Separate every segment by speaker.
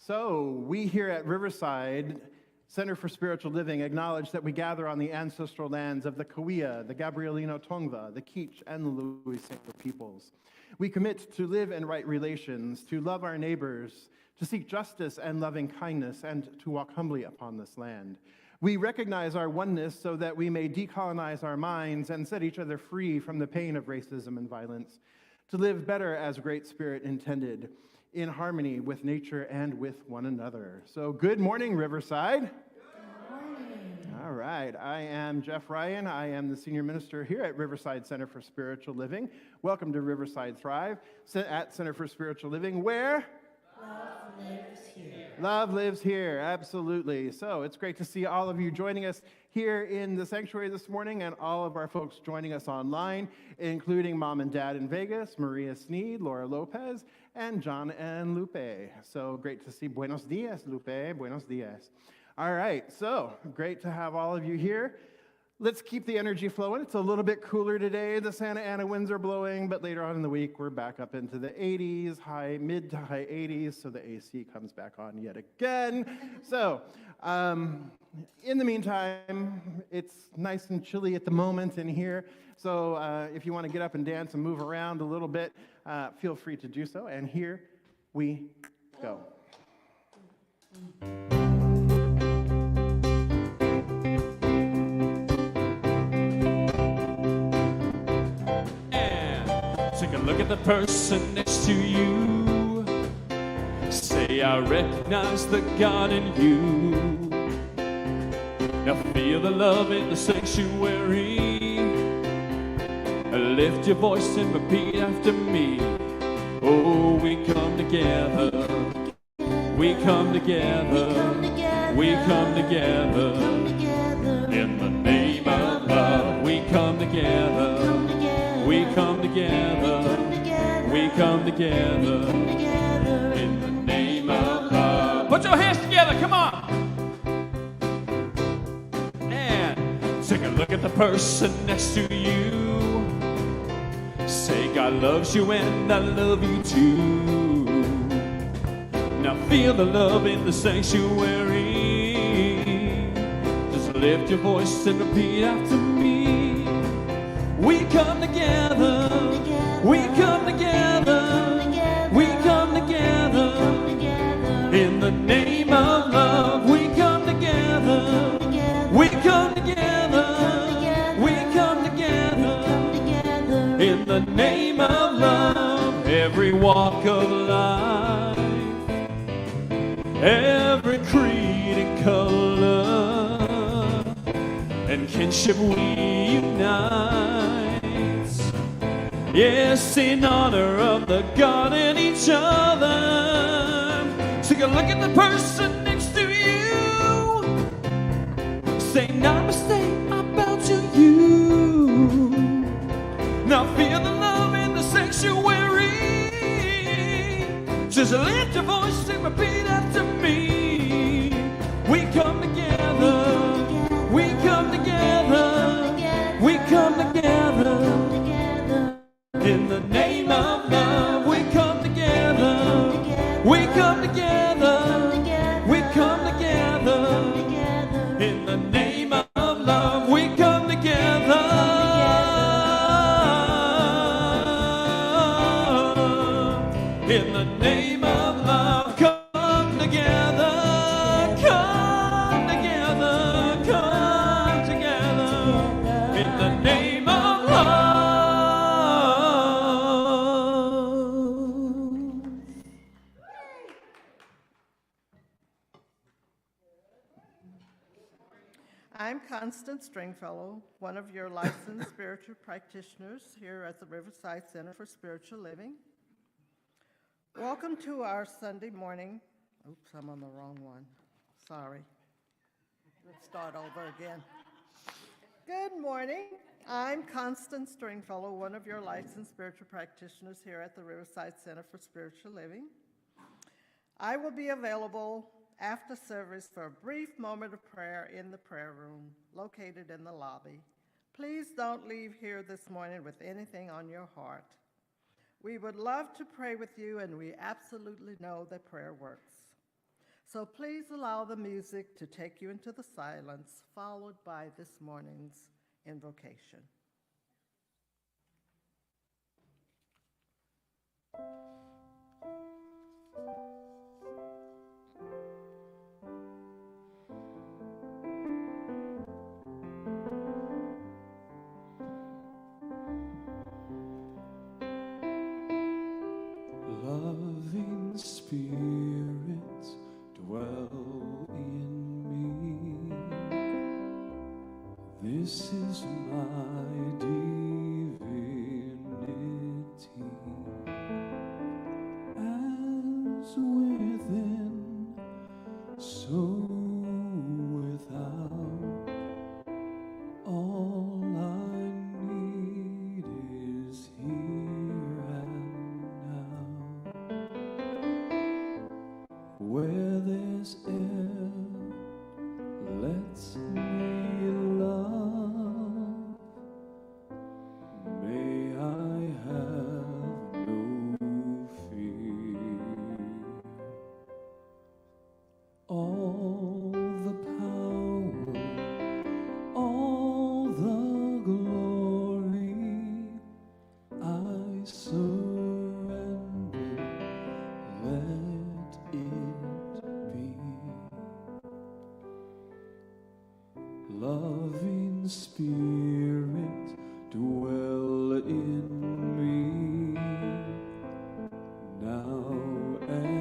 Speaker 1: So we here at Riverside Center for Spiritual Living acknowledge that we gather on the ancestral lands of the Cahuilla, the Gabrielino Tongva, the Kizh, and the Louisiana peoples. We commit to live in right relations, to love our neighbors, to seek justice and loving kindness, and to walk humbly upon this land. We recognize our oneness so that we may decolonize our minds and set each other free from the pain of racism and violence, to live better as Great Spirit intended, in harmony with nature and with one another. So good morning, Riverside.
Speaker 2: Good morning.
Speaker 1: All right, I am Jeff Ryan. I am the senior minister here at Riverside Center for Spiritual Living. Welcome to Riverside Thrive at Center for Spiritual Living, where
Speaker 2: Love lives here.
Speaker 1: love lives here, absolutely. So it's great to see all of you joining us here in the sanctuary this morning and all of our folks joining us online, including Mom and Dad in Vegas, Maria Sneed, Laura Lopez, and John and Lupe. So great to see. Buenos dias, Lupe. Buenos dias. All right, so great to have all of you here. Let's keep the energy flowing. It's a little bit cooler today. The Santa Ana winds are blowing, but later on in the week, we're back up into the 80s, mid to high 80s, so the AC comes back on yet again. So, in the meantime, it's nice and chilly at the moment in here, so if you want to get up and dance and move around a little bit, feel free to do so, and here we go.
Speaker 3: Take a look at the person next to you. Say, I recognize the God in you. Now feel the love in the sanctuary. Lift your voice and repeat after me. Oh, we come together. We come together. We come together. In the name of love, we come together. We come together, we come together, in the name of love. Put your hands together, come on! And take a look at the person next to you. Say, God loves you and I love you too. Now feel the love in the sanctuary. Just lift your voice and repeat after me. We come together, we come together, we come together, in the name of love. We come together, we come together, we come together, in the name of love. Every walk of life, every creed and color, and kinship we unite. Yes, in honor of the God and each other. Take a look at the person next to you. Say, namaste, I bow to you. Now feel the love in the sanctuary. Just lift your voice and repeat after me. We come together. We come together. We come together. In the name of love, we come together. We come together. We come together. In the name of love, we come together. In the name of love, come together. Come together. Come together. In the name of love.
Speaker 4: I'm Constance Stringfellow, one of your licensed spiritual practitioners here at the Riverside Center for Spiritual Living. Welcome to our Sunday morning. Oops, I'm on the wrong one. Sorry. Let's start over again. Good morning. I'm Constance Stringfellow, one of your licensed spiritual practitioners here at the Riverside Center for Spiritual Living. I will be available after service for a brief moment of prayer in the prayer room located in the lobby. Please don't leave here this morning with anything on your heart. We would love to pray with you, and we absolutely know that prayer works. So please allow the music to take you into the silence, followed by this morning's invocation.
Speaker 3: This is my divinity, as within, so without. All I need is here and now. Where there's air, let me love. May I have no fear. All the power, all the glory, I surrender, let it be. Loving Spirit, dwell in me, now and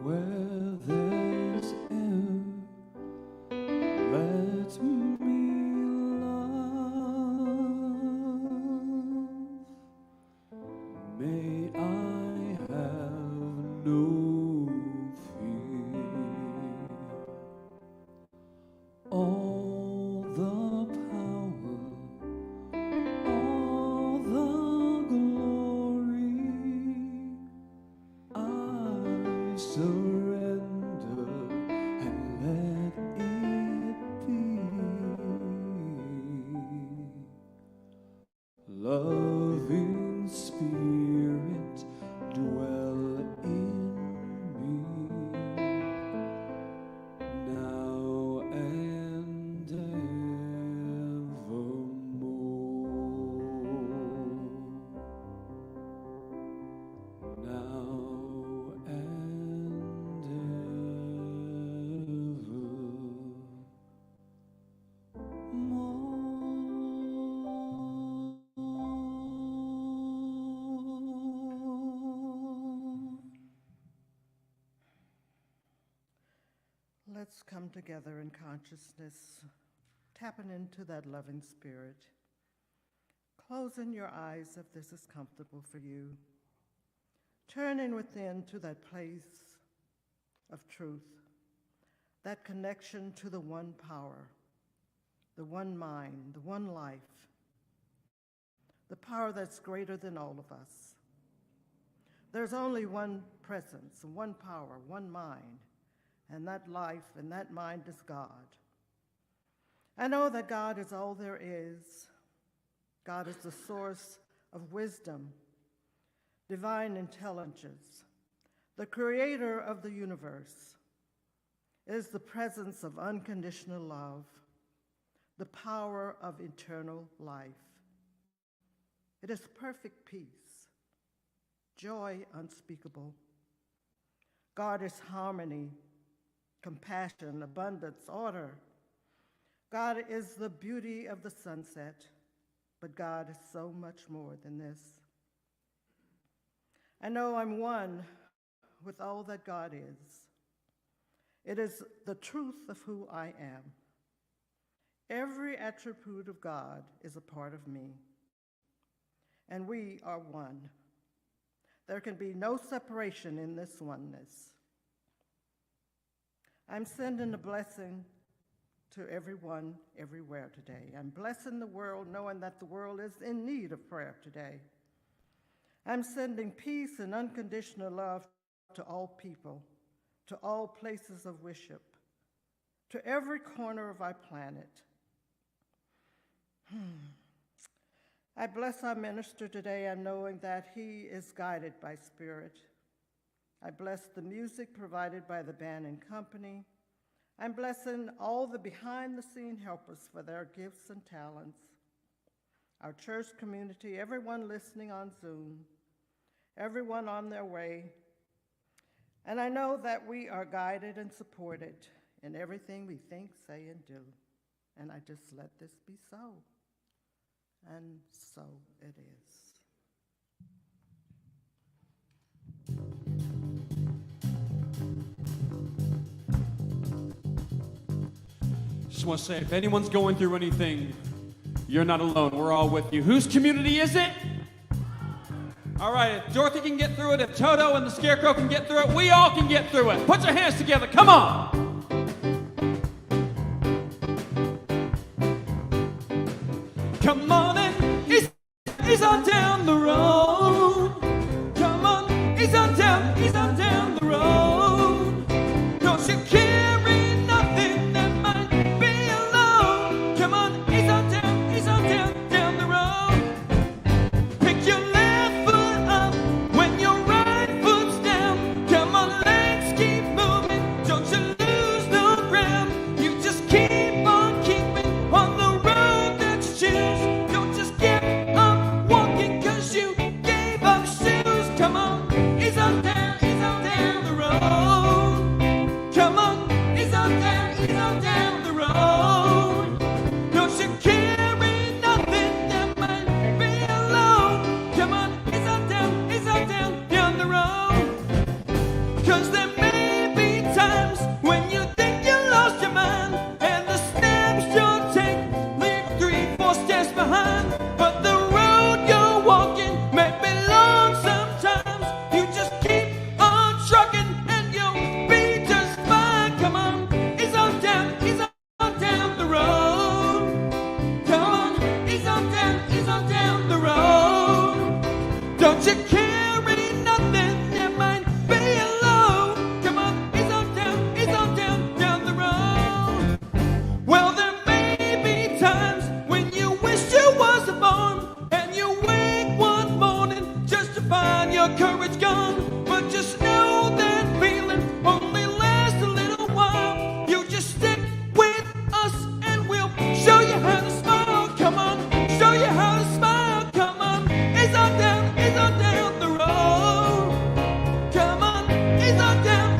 Speaker 3: where there's air, let me love. May I have no fear. All the power, all the glory, I surrender and let it be. Loving Spirit, dwell in me, now and evermore. Now and evermore.
Speaker 4: Let's come together in consciousness, tapping into that loving spirit. Closing your eyes if this is comfortable for you. Turning within to that place of truth, that connection to the one power, the one mind, the one life, the power that's greater than all of us. There's only one presence, one power, one mind, and that life and that mind is God. I know that God is all there is. God is the source of wisdom, divine intelligence, the creator of the universe. It is the presence of unconditional love, the power of eternal life. It is perfect peace, joy unspeakable. God is harmony, compassion, abundance, order. God is the beauty of the sunset, but God is so much more than this. I know I'm one with all that God is. It is the truth of who I am. Every attribute of God is a part of me, and we are one. There can be no separation in this oneness. I'm sending a blessing to everyone, everywhere today. I'm blessing the world, knowing that the world is in need of prayer today. I'm sending peace and unconditional love to all people, to all places of worship, to every corner of our planet. I bless our minister today and knowing that he is guided by Spirit. I bless the music provided by the band and company. I'm blessing all the behind-the-scene helpers for their gifts and talents. Our church community, everyone listening on Zoom, everyone on their way. And I know that we are guided and supported in everything we think, say, and do. And I just let this be so. And so it is.
Speaker 3: Just want to say, if anyone's going through anything, you're not alone. We're all with you. Whose community is it? All right, if Dorothy can get through it, if Toto and the Scarecrow can get through it, we all can get through it. Put your hands together. Come on. Come on and ease on down the road. Come on, ease on down the road. Don't you carry nothing that might be alone. Come on, ease on down the road. Pick your left foot up when your right foot's down. Come on, let's keep moving. Don't you lose no ground. You just keep on keeping on the road that you choose. Don't just give up walking 'cause you gave up shoes. Come on, ease on down the road. Come on, ease on down the road. Don't you carry nothing that might be alone. Come on, ease on down the road. 'Cause there may be times when you think you lost your mind, and the steps you'll take leave 3-4 steps behind. But the road you're walking may be long sometimes. You just keep on trucking and you'll be just fine. Come on, ease on down the road. Come on, ease on down the road. Don't you carry nothing that might be alone. Come on, ease on down the road. Well, there may be times when you wish you wasn't born, and you wake one morning just to find your courage gone. But just know that feeling only lasts a little while. You just stick with us and we'll show you how to smile. Come on, show you how to smile. Come on, ease on down the road. Come on, ease on down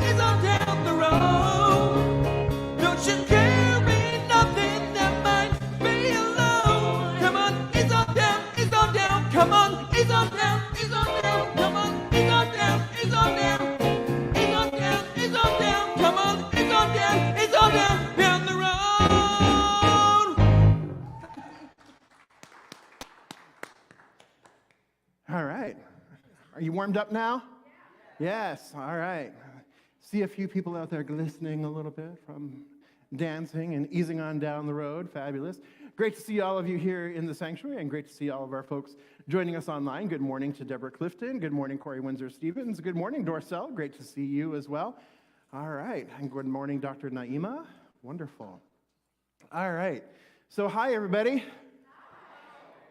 Speaker 3: the road. Don't you carry nothing that might be alone. Come on, ease on down. Come on, ease on down. Come on, ease on down. Come on, ease on down the road.
Speaker 1: All right. Are you warmed up now? Yes. All right. See a few people out there glistening a little bit from dancing and easing on down the road. Fabulous. Great to see all of you here in the sanctuary, and great to see all of our folks joining us online. Good morning to Deborah Clifton. Good morning, Corey Windsor-Stevens. Good morning, Dorcel. Great to see you as well. All right. And good morning, Dr. Naima. Wonderful. All right. So hi, everybody.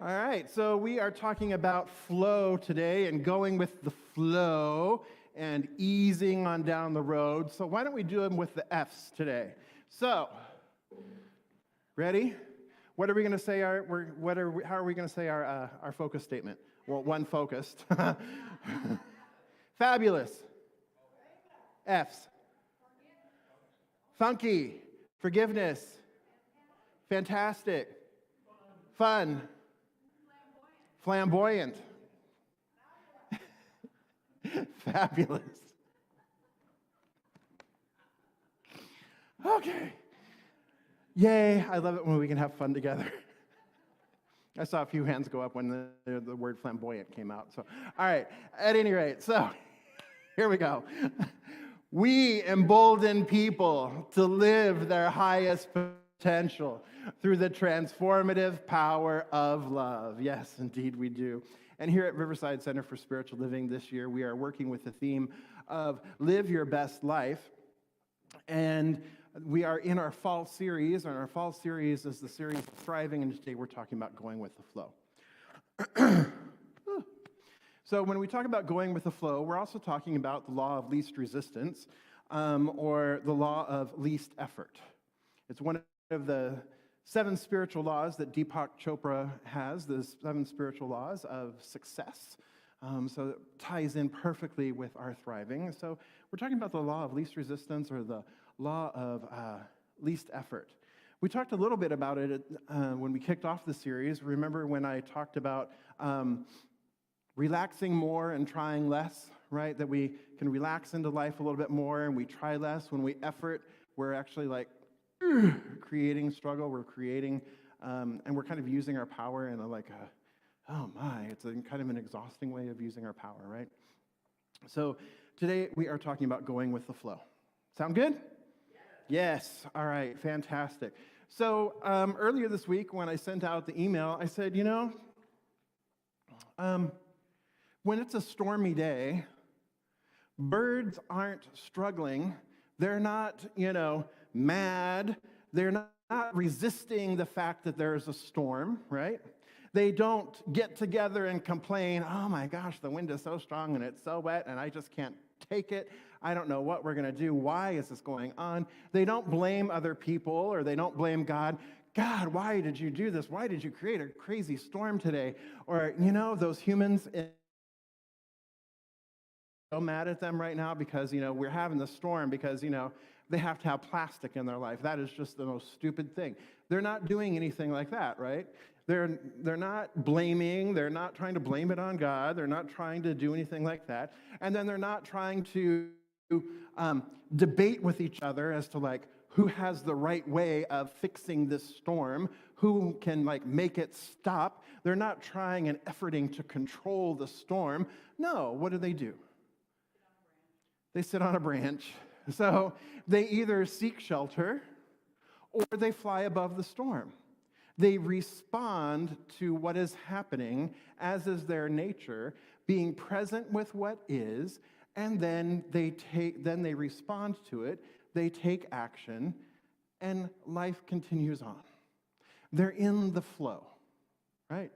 Speaker 1: All right. So we are talking about flow today and going with the flow and easing on down the road. So why don't we do them with the F's today? So, ready? What are we going to say? How are we going to say our focus statement? Well, one focused. Fabulous. F's. Funky. Forgiveness. Fantastic. Fun. Flamboyant. Fabulous. Okay. Yay, I love it when we can have fun together. I saw a few hands go up when the word flamboyant came out. So, all right, at any rate, so here we go. We embolden people to live their highest potential through the transformative power of love. Yes, indeed we do. And here at Riverside Center for Spiritual Living this year, we are working with the theme of Live Your Best Life. And we are in our fall series, and our fall series is the series Thriving, and today we're talking about going with the flow. So when we talk about going with the flow, we're also talking about the law of least resistance, or the law of least effort. It's one of the 7 spiritual laws that Deepak Chopra has, the 7 spiritual laws of success. So it ties in perfectly with our thriving. So we're talking about the law of least resistance, or the law of least effort. We talked a little bit about it when we kicked off the series. Remember when I talked about relaxing more and trying less, right? That we can relax into life a little bit more and we try less. When we effort, we're actually like creating struggle. We're creating, and we're kind of using our power in oh my, it's kind of an exhausting way of using our power, right? So today we are talking about going with the flow. Sound good? Yes. All right, fantastic. So earlier this week when I sent out the email, I said, when it's a stormy day, birds aren't struggling. They're not, mad. They're not resisting the fact that there's a storm, right? They don't get together and complain, oh my gosh, the wind is so strong and it's so wet and I just can't take it. I don't know what we're going to do. Why is this going on? They don't blame other people, or they don't blame God. God, why did you do this? Why did you create a crazy storm today? Or, those humans, so mad at them right now because, we're having the storm because, they have to have plastic in their life. That is just the most stupid thing. They're not doing anything like that, right? They're not blaming. They're not trying to blame it on God. They're not trying to do anything like that. And then they're not trying to debate with each other as to who has the right way of fixing this storm, who can make it stop. They're not trying and efforting to control the storm. No, what do? They sit on a branch. So they either seek shelter or they fly above the storm. They respond to what is happening, as is their nature, being present with what is, and then they respond to it, they take action, and life continues on. They're in the flow, right?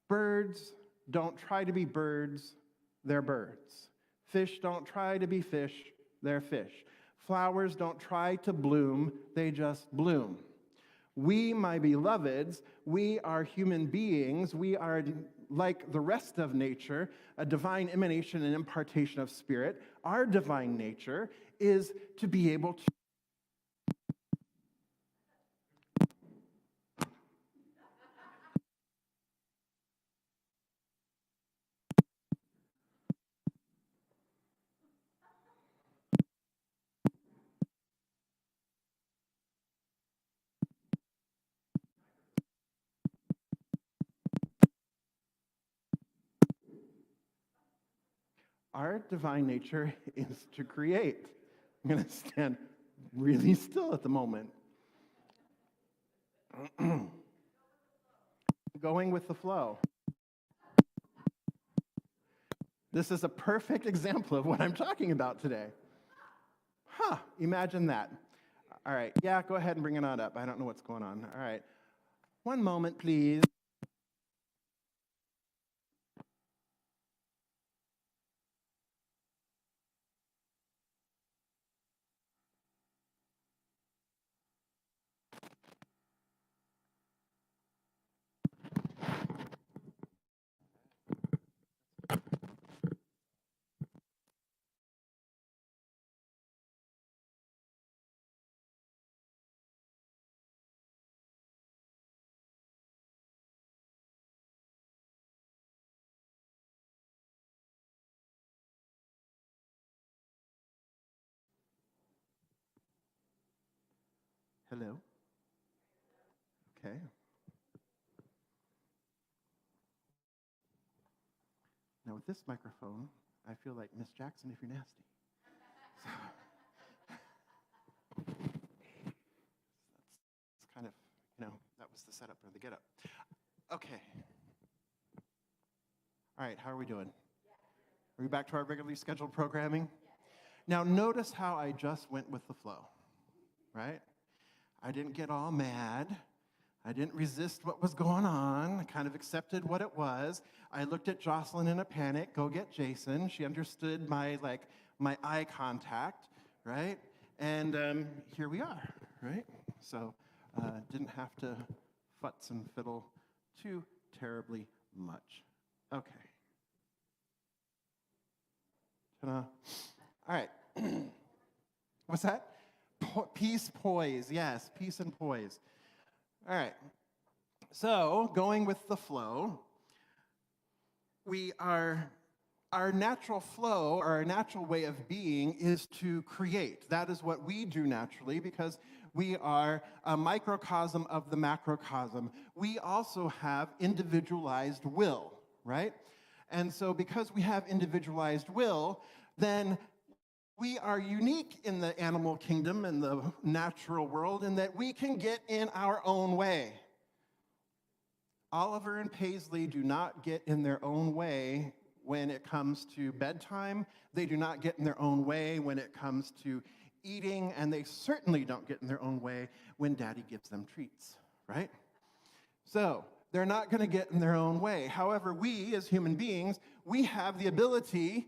Speaker 1: Birds don't try to be birds, they're birds. Fish don't try to be fish, they're fish. Flowers don't try to bloom, they just bloom. We, my beloveds, we are human beings. We are like the rest of nature, a divine emanation and impartation of spirit. Our divine nature is to be able to Our divine nature is to create. I'm going to stand really still at the moment. Going with the flow. This is a perfect example of what I'm talking about today. Imagine that. All right, yeah, go ahead and bring it on up. I don't know what's going on. All right. One moment, please. Hello? Okay. Now with this microphone, I feel like Miss Jackson if you're nasty. So, that's kind of, that was the setup or the get-up. Okay. All right, how are we doing? Are we back to our regularly scheduled programming? Now notice how I just went with the flow, right? I didn't get all mad. I didn't resist what was going on. I kind of accepted what it was. I looked at Jocelyn in a panic, go get Jason. She understood my eye contact, right? And here we are, right? So didn't have to futz and fiddle too terribly much. Okay. Ta-da. All right. What's that? Peace, poise. Yes, peace and poise. All right. So, going with the flow, our natural flow, or our natural way of being is to create. That is what we do naturally because we are a microcosm of the macrocosm. We also have individualized will, right? And so because we have individualized will, then we are unique in the animal kingdom and the natural world in that we can get in our own way. Oliver and Paisley do not get in their own way when it comes to bedtime. They do not get in their own way when it comes to eating, and they certainly don't get in their own way when Daddy gives them treats, right? So they're not going to get in their own way. However, we as human beings, we have the ability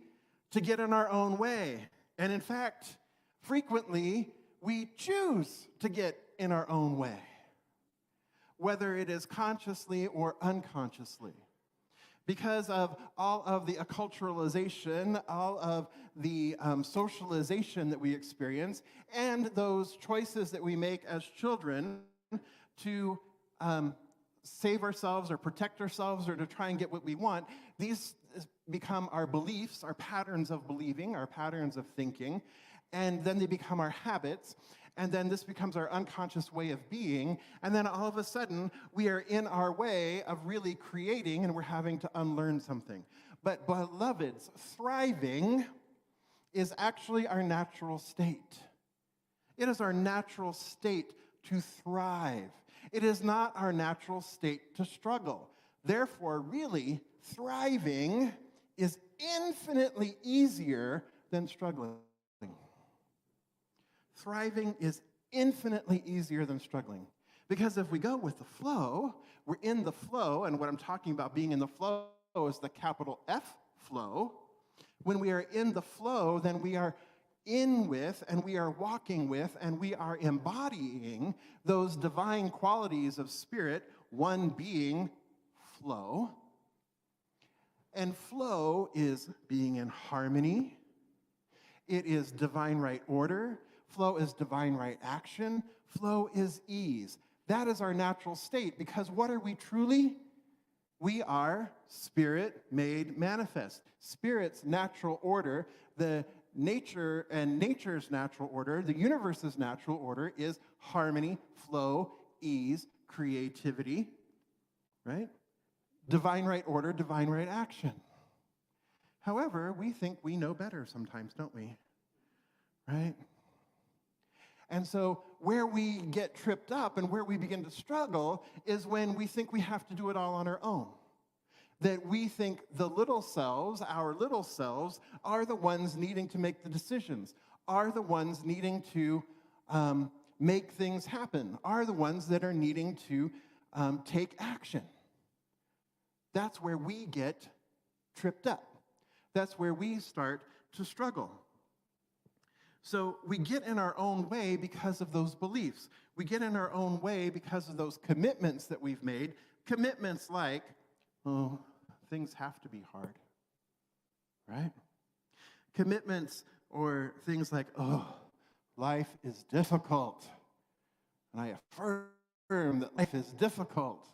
Speaker 1: to get in our own way. And in fact, frequently, we choose to get in our own way, whether it is consciously or unconsciously. Because of all of the acculturalization, all of the socialization that we experience, and those choices that we make as children to save ourselves or protect ourselves or to try and get what we want, these become our beliefs, our patterns of believing, our patterns of thinking, and then they become our habits, and then this becomes our unconscious way of being, and then all of a sudden, we are in our way of really creating, and we're having to unlearn something. But beloveds, thriving is actually our natural state. It is our natural state to thrive. It is not our natural state to struggle. Therefore, really, thriving is infinitely easier than struggling. Thriving is infinitely easier than struggling. Because if we go with the flow, we're in the flow, and what I'm talking about being in the flow is the capital F flow. When we are in the flow, then we are in with, and we are walking with, and we are embodying those divine qualities of spirit, one being flow. And flow is being in harmony. It is divine right order. Flow is divine right action. Flow is ease. That is our natural state, because what are we truly? We are spirit made manifest. Spirit's natural order, the nature and nature's natural order, the universe's natural order is harmony, flow, ease, creativity, right? Divine right order, divine right action. However, we think we know better sometimes, don't we? Right? And so where we get tripped up and where we begin to struggle is when we think we have to do it all on our own. That we think the little selves, our little selves, are the ones needing to make the decisions, are the ones needing to make things happen, are the ones that are needing to take action. That's where we get tripped up. That's where we start to struggle. So we get in our own way because of those beliefs. We get in our own way because of those commitments that we've made. Commitments like, oh, things have to be hard, right? Commitments or things like, oh, life is difficult. And I affirm that life is difficult.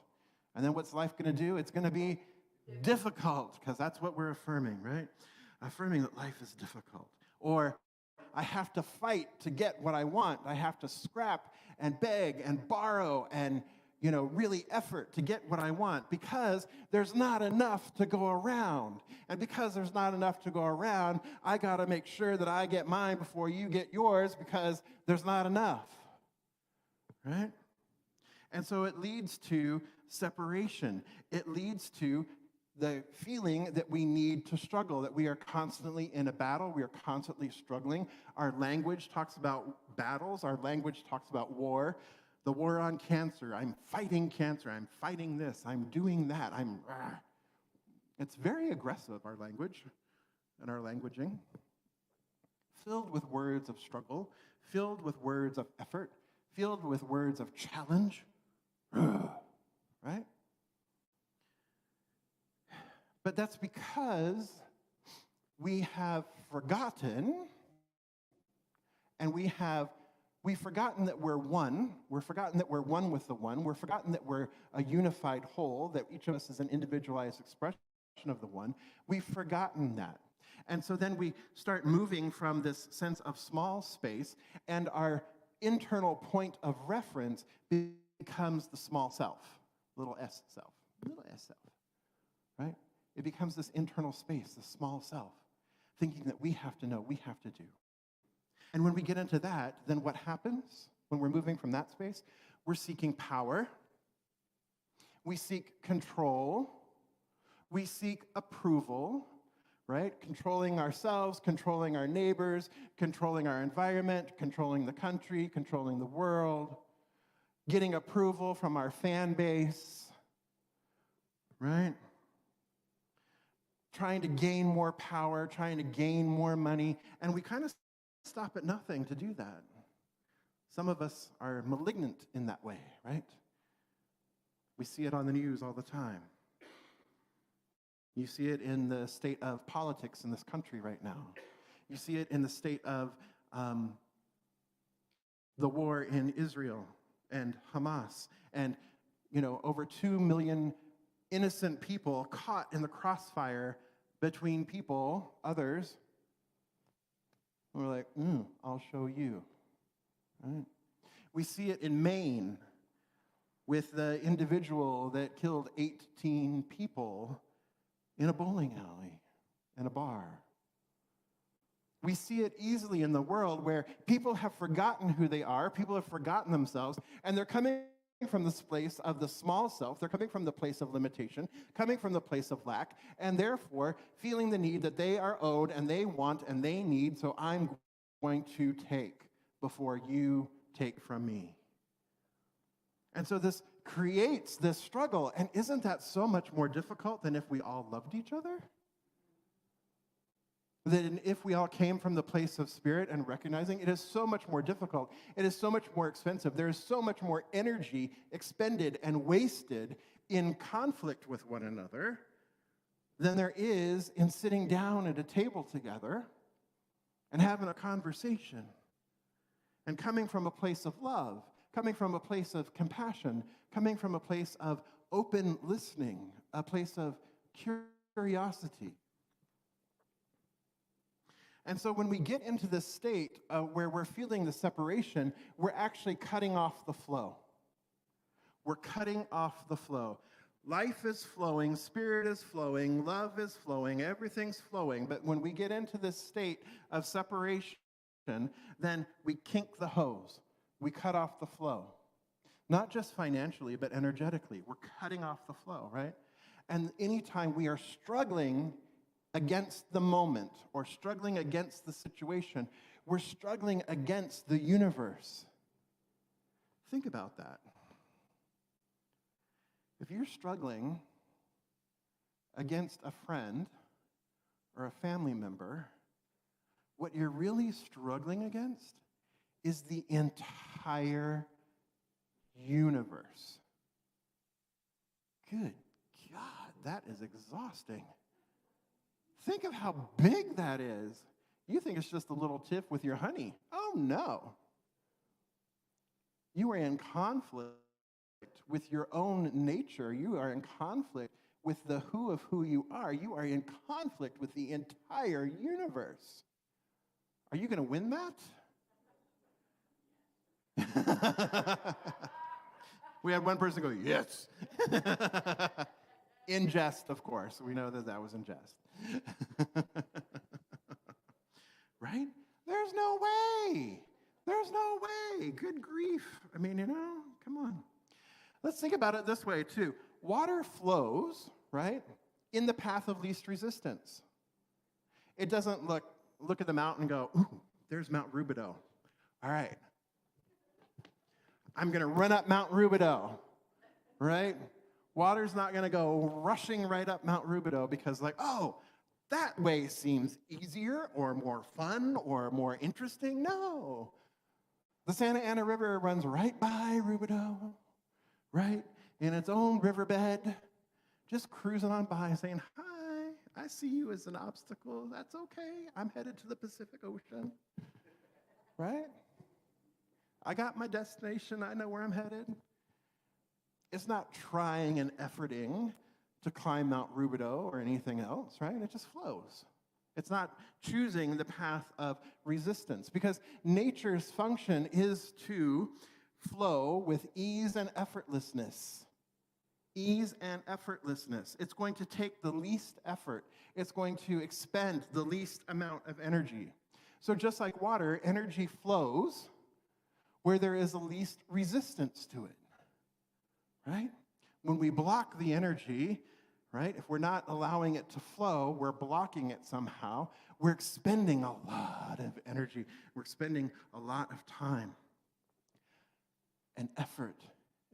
Speaker 1: And then what's life going to do? It's going to be difficult, because that's what we're affirming, right? Affirming that life is difficult. Or I have to fight to get what I want. I have to scrap and beg and borrow and, really effort to get what I want, because there's not enough to go around. And because there's not enough to go around, I got to make sure that I get mine before you get yours, because there's not enough, right? And so it leads to separation. It leads to the feeling that we need to struggle, that we are constantly in a battle, we are constantly struggling. Our language talks about battles, our language talks about war. The war on cancer, I'm fighting cancer, I'm fighting this, I'm doing that, It's very aggressive, our language and our languaging. Filled with words of struggle, filled with words of effort, filled with words of challenge, right? But that's because we have forgotten, and we've forgotten that we're one. We're forgotten that we're one with the one. We're forgotten that we're a unified whole, that each of us is an individualized expression of the one. We've forgotten that. And so then we start moving from this sense of small space, and our internal point of reference becomes the small self, little s self, right? It becomes this internal space, the small self, thinking that we have to know, we have to do. And when we get into that, then what happens when we're moving from that space? We're seeking power. We seek control. We seek approval, right? Controlling ourselves, controlling our neighbors, controlling our environment, controlling the country, controlling the world, getting approval from our fan base, right? Trying to gain more power, trying to gain more money, and we kind of stop at nothing to do that. Some of us are malignant in that way, right? We see it on the news all the time. You see it in the state of politics in this country right now. You see it in the state of the war in Israel and Hamas, and over 2 million innocent people caught in the crossfire between people, others. We're like, I'll show you. Right? We see it in Maine with the individual that killed 18 people in a bowling alley and a bar. We see it easily in the world where people have forgotten who they are, people have forgotten themselves, and they're coming from this place of the small self, they're coming from the place of limitation, coming from the place of lack, and therefore feeling the need that they are owed and they want and they need, so I'm going to take before you take from me. And so this creates this struggle, and isn't that so much more difficult than if we all loved each other? Than if we all came from the place of spirit and recognizing it is so much more difficult. It is so much more expensive. There is so much more energy expended and wasted in conflict with one another than there is in sitting down at a table together and having a conversation and coming from a place of love, coming from a place of compassion, coming from a place of open listening, a place of curiosity. And so when we get into this state where we're feeling the separation, we're actually cutting off the flow. We're cutting off the flow. Life is flowing, spirit is flowing, love is flowing, everything's flowing. But when we get into this state of separation, then we kink the hose. We cut off the flow. Not just financially, but energetically. We're cutting off the flow, right? And anytime we are struggling against the moment or struggling against the situation, we're struggling against the universe. Think about that. If you're struggling against a friend or a family member, what you're really struggling against is the entire universe. Good God, that is exhausting. Think of how big that is. You think it's just a little tiff with your honey. Oh, no. You are in conflict with your own nature. You are in conflict with the who of who you are. You are in conflict with the entire universe. Are you going to win that? We had one person go, yes. In jest, of course. We know that that was in jest. Right? There's no way. There's no way. Good grief. I mean, come on. Let's think about it this way, too. Water flows, right, in the path of least resistance. It doesn't look at the mountain and go, ooh, there's Mount Rubidoux. All right. I'm going to run up Mount Rubidoux, right? Water's not going to go rushing right up Mount Rubidoux because like, oh, that way seems easier or more fun or more interesting. No. The Santa Ana River runs right by Rubidoux, right? In its own riverbed, just cruising on by saying, hi, I see you as an obstacle. That's okay. I'm headed to the Pacific Ocean, right? I got my destination. I know where I'm headed. It's not trying and efforting to climb Mount Rubidoux or anything else, right? It just flows. It's not choosing the path of resistance because nature's function is to flow with ease and effortlessness. Ease and effortlessness. It's going to take the least effort. It's going to expend the least amount of energy. So just like water, energy flows where there is the least resistance to it, right? When we block the energy, right, if we're not allowing it to flow, we're blocking it somehow, we're expending a lot of energy. We're expending a lot of time and effort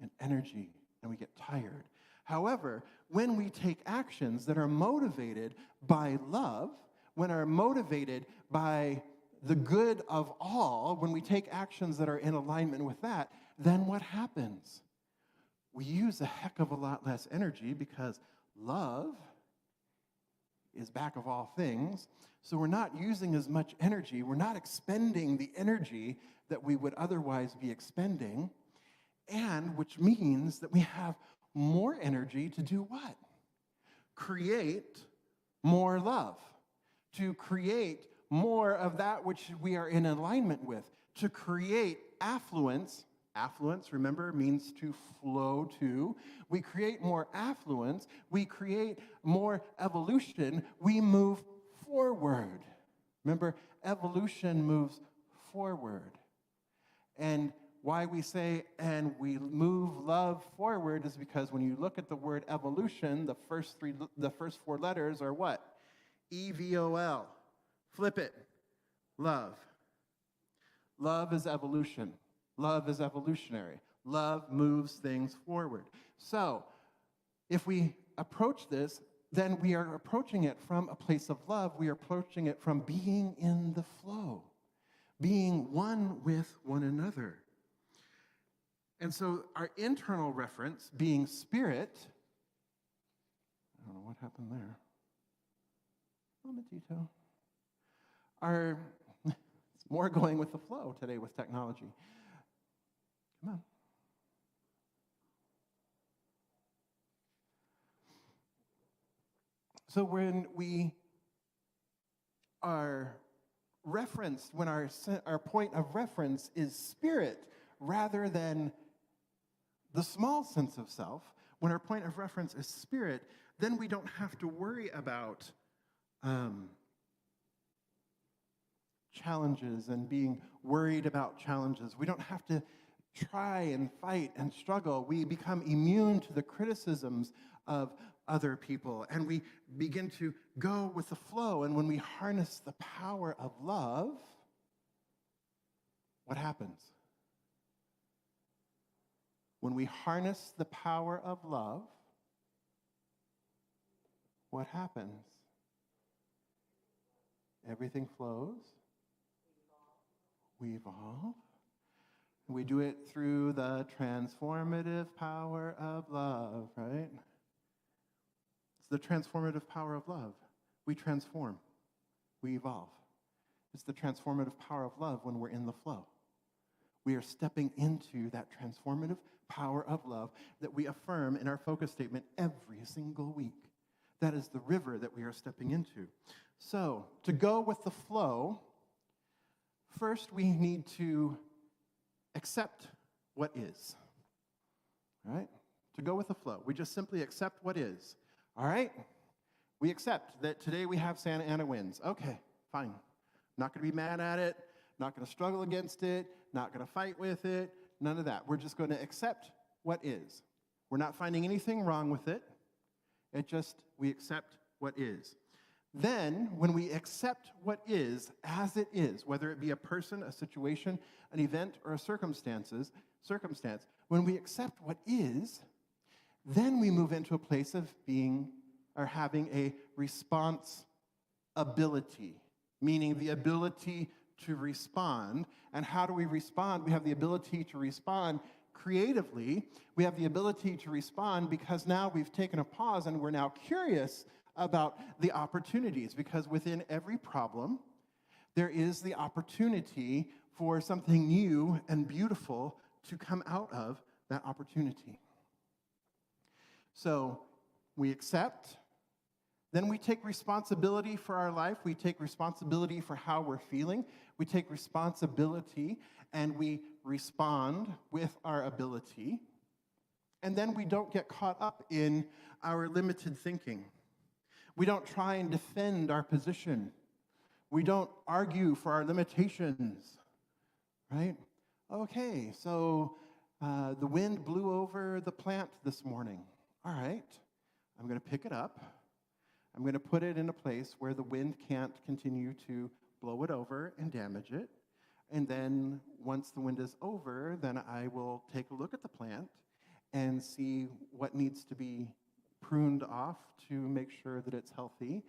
Speaker 1: and energy, and we get tired. However, when we take actions that are motivated by love, when are motivated by the good of all, when we take actions that are in alignment with that, then what happens? We use a heck of a lot less energy because love is back of all things. So we're not using as much energy. We're not expending the energy that we would otherwise be expending, and which means that we have more energy to do what? Create more love, to create more of that which we are in alignment with, to create affluence. Affluence, remember, means to flow to. We create more affluence. We create more evolution. We move forward. Remember, evolution moves forward. And why we say, and we move love forward is because when you look at the word evolution, the first four letters are what? EVOL. Flip it. Love. Love is evolution. Love is evolutionary. Love moves things forward. So, if we approach this, then we are approaching it from a place of love. We are approaching it from being in the flow, being one with one another. And so, our internal reference, being spirit, I don't know what happened there. Momentito. It's more going with the flow today with technology. Come on. So when we are referenced, when our point of reference is spirit rather than the small sense of self, when our point of reference is spirit, then we don't have to worry about challenges and being worried about challenges. We don't have to try and fight and struggle. We become immune to the criticisms of other people, and we begin to go with the flow. And when we harness the power of love, what happens? When we harness the power of love, what happens? Everything flows. We evolve. We do it through the transformative power of love, right? It's the transformative power of love. We transform. We evolve. It's the transformative power of love when we're in the flow. We are stepping into that transformative power of love that we affirm in our focus statement every single week. That is the river that we are stepping into. So, to go with the flow, first we need to accept what is. All right? To go with the flow. We just simply accept what is. All right? We accept that today we have Santa Ana winds. Okay, fine. Not going to be mad at it. Not going to struggle against it. Not going to fight with it. None of that. We're just going to accept what is. We're not finding anything wrong with it. We accept what is. Then, when we accept what is as it is, whether it be a person, a situation, an event, or a circumstances, circumstance. When we accept what is, then we move into a place of being or having a response ability, meaning the ability to respond. And how do we respond? We have the ability to respond creatively. We have the ability to respond because now we've taken a pause and we're now curious about the opportunities, because within every problem, there is the opportunity for something new and beautiful to come out of that opportunity. So we accept, then we take responsibility for our life, we take responsibility for how we're feeling, we take responsibility and we respond with our ability, and then we don't get caught up in our limited thinking. We don't try and defend our position. We don't argue for our limitations, right? Okay, so the wind blew over the plant this morning. All right, I'm going to pick it up. I'm going to put it in a place where the wind can't continue to blow it over and damage it. And then once the wind is over, then I will take a look at the plant and see what needs to be pruned off to make sure that it's healthy.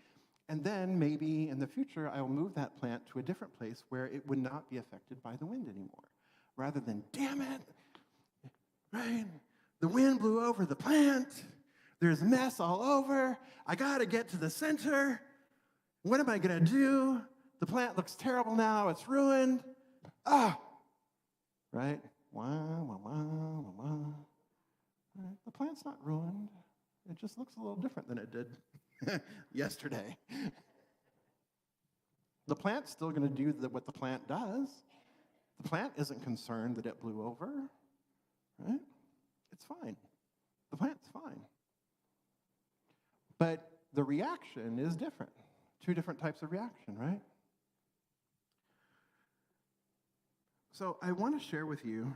Speaker 1: And then maybe in the future, I will move that plant to a different place where it would not be affected by the wind anymore. Rather than, damn it, right? The wind blew over the plant. There's mess all over. I got to get to the center. What am I going to do? The plant looks terrible now. It's ruined. Ah, right? Wah, wah, wah, wah, wah. Right? The plant's not ruined. It just looks a little different than it did yesterday. The plant's still going to do what the plant does. The plant isn't concerned that it blew over, right? It's fine. The plant's fine. But the reaction is different. Two different types of reaction, right? So I want to share with you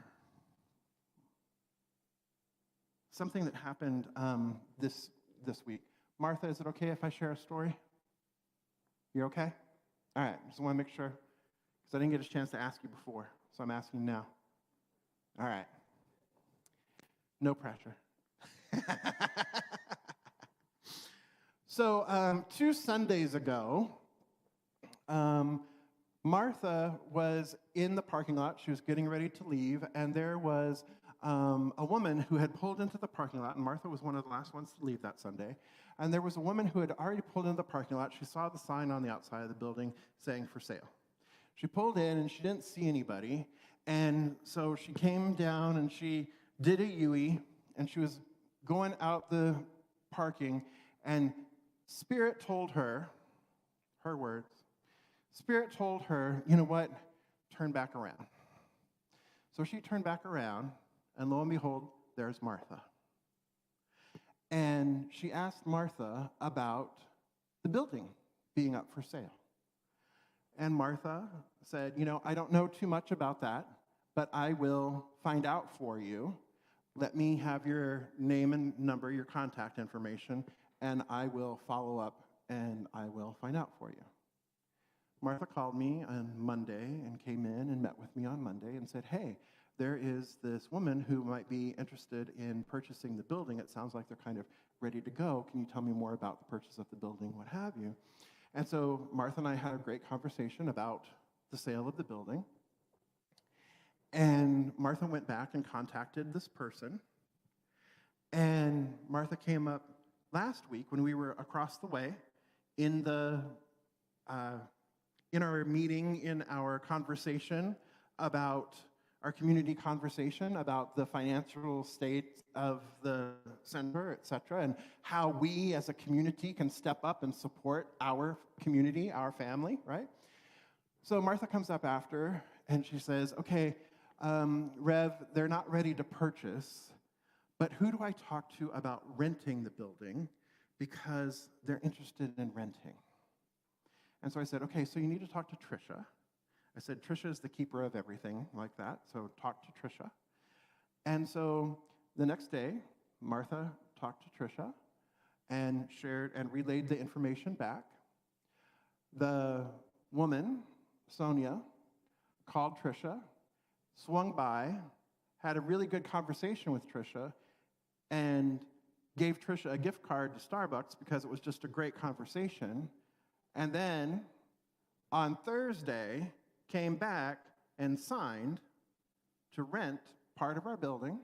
Speaker 1: something that happened this week. Martha, is it okay if I share a story? You're okay? All right, just want to make sure, because I didn't get a chance to ask you before, so I'm asking now. All right. No pressure. So 2 Sundays ago, Martha was in the parking lot. She was getting ready to leave, and there was a woman who had pulled into the parking lot, and Martha was one of the last ones to leave that Sunday. And there was a woman who had already pulled into the parking lot. She saw the sign on the outside of the building saying for sale. She pulled in, and she didn't see anybody, and so she came down, and she did a U-E, and she was going out the parking, and Spirit told her, her words, Spirit told her, you know what, turn back around. So she turned back around, and lo and behold, there's Martha. And she asked Martha about the building being up for sale. And Martha said, you know, I don't know too much about that, but I will find out for you. Let me have your name and number, your contact information, and I will follow up and I will find out for you. Martha called me on Monday and came in and met with me on Monday and said, hey, there is this woman who might be interested in purchasing the building. It sounds like they're kind of ready to go. Can you tell me more about the purchase of the building, what have you? And so Martha and I had a great conversation about the sale of the building. And Martha went back and contacted this person. And Martha came up last week when we were across the way in our meeting, in our conversation about our community conversation about the financial state of the center, et cetera, and how we as a community can step up and support our community, our family, right? So Martha comes up after, and she says, okay, Rev, they're not ready to purchase, but who do I talk to about renting the building because they're interested in renting? And so I said, okay, so you need to talk to Trisha. I said, Trisha is the keeper of everything like that, so talk to Trisha. And so the next day, Martha talked to Trisha and shared and relayed the information back. The woman, Sonia, called Trisha, swung by, had a really good conversation with Trisha and gave Trisha a gift card to Starbucks because it was just a great conversation. And then on Thursday, came back and signed to rent part of our building.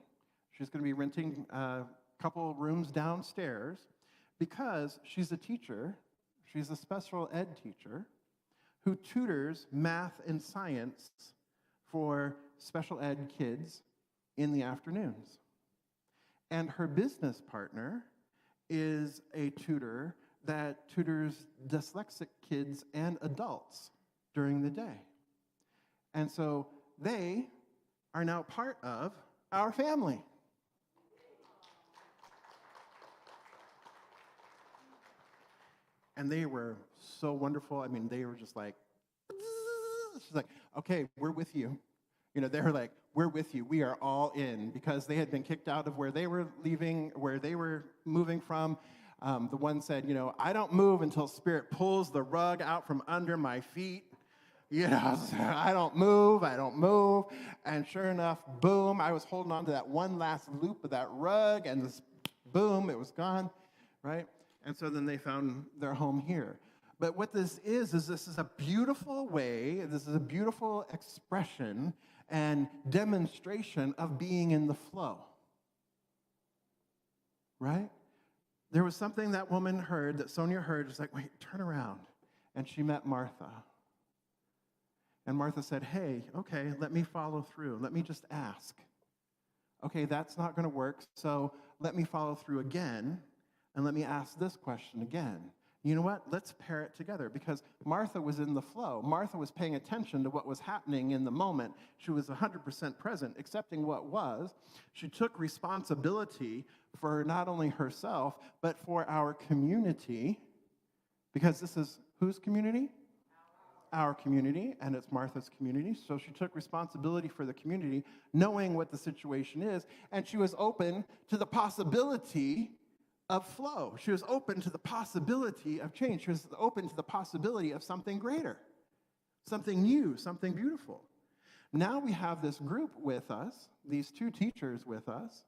Speaker 1: She's going to be renting a couple rooms downstairs because she's a teacher. She's a special ed teacher who tutors math and science for special ed kids in the afternoons. And her business partner is a tutor that tutors dyslexic kids and adults during the day. And so they are now part of our family. And they were so wonderful. I mean, they were just like, she's like, okay, we're with you. You know, they were like, we're with you. We are all in, because they had been kicked out of where they were leaving, where they were moving from. The one said, you know, I don't move until Spirit pulls the rug out from under my feet. You know, I don't move. And sure enough, boom, I was holding on to that one last loop of that rug, and this, boom, it was gone, right? And so then they found their home here. But what this is this is a beautiful way, this is a beautiful expression and demonstration of being in the flow, right? There was something that woman heard, that Sonia heard, just like, wait, turn around. And she met Martha. And Martha said, hey, okay, let me follow through. Let me just ask. Okay, that's not going to work, so let me follow through again, and let me ask this question again. You know what? Let's pair it together, because Martha was in the flow. Martha was paying attention to what was happening in the moment. She was 100% present, accepting what was. She took responsibility for not only herself, but for our community, because this is whose community? Our community, and it's Martha's community. So she took responsibility for the community, knowing what the situation is, and she was open to the possibility of flow. She was open to the possibility of change. She was open to the possibility of something greater, something new, something beautiful. Now we have this group with us, these two teachers with us,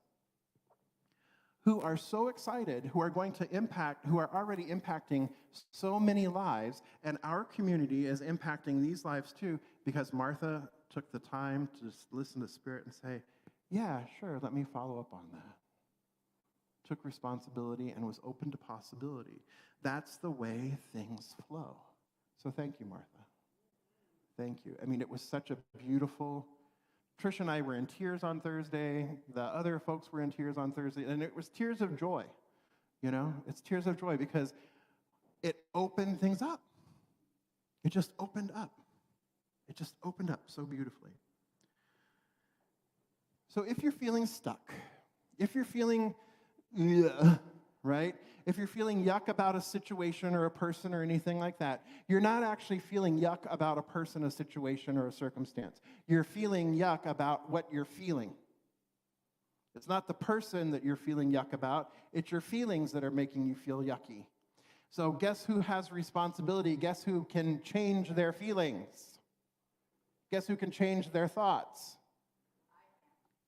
Speaker 1: who are so excited, who are going to impact, who are already impacting so many lives, and our community is impacting these lives too, because Martha took the time to just listen to Spirit and say, yeah, sure, let me follow up on that. Took responsibility and was open to possibility. That's the way things flow. So thank you, Martha. Thank you. I mean, it was such a beautiful, Trish and I were in tears on Thursday. The other folks were in tears on Thursday. And it was tears of joy. You know, it's tears of joy because it opened things up. It just opened up. It just opened up so beautifully. So if you're feeling stuck, if you're feeling right? If you're feeling yuck about a situation or a person or anything like that, you're not actually feeling yuck about a person, a situation, or a circumstance. You're feeling yuck about what you're feeling. It's not the person that you're feeling yuck about, it's your feelings that are making you feel yucky. So guess who has responsibility? Guess who can change their feelings? Guess who can change their thoughts?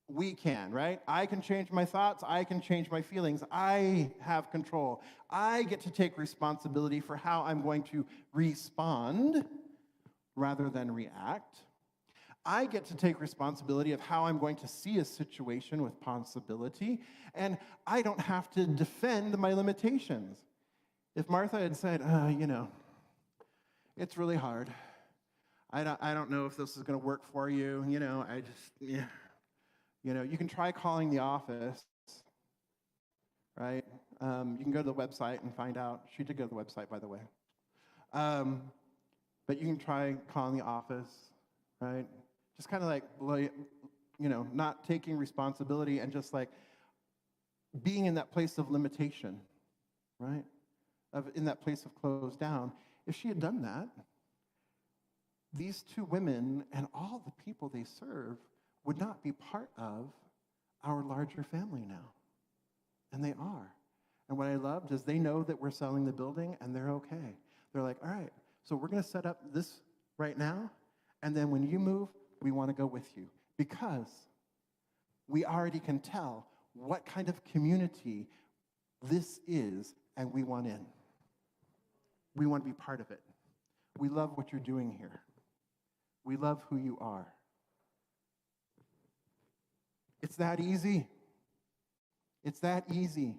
Speaker 1: We can, right? I can change my thoughts. I can change my feelings. I have control. I get to take responsibility for how I'm going to respond rather than react. I get to take responsibility of how I'm going to see a situation with possibility, and I don't have to defend my limitations. If Martha had said, you know, it's really hard. I don't know if this is going to work for you. You know, yeah. You know, you can try calling the office, right? You can go to the website and find out. She did go to the website, by the way. But you can try calling the office, right? Just kind of like, you know, not taking responsibility and just like being in that place of limitation, right? In that place of closed down. If she had done that, these two women and all the people they serve would not be part of our larger family now. And they are. And what I loved is they know that we're selling the building and they're okay. They're like, all right, so we're going to set up this right now, and then when you move, we want to go with you. Because We already can tell what kind of community this is, and we want in. We want to be part of it. We love what you're doing here. We love who you are. It's that easy. It's that easy.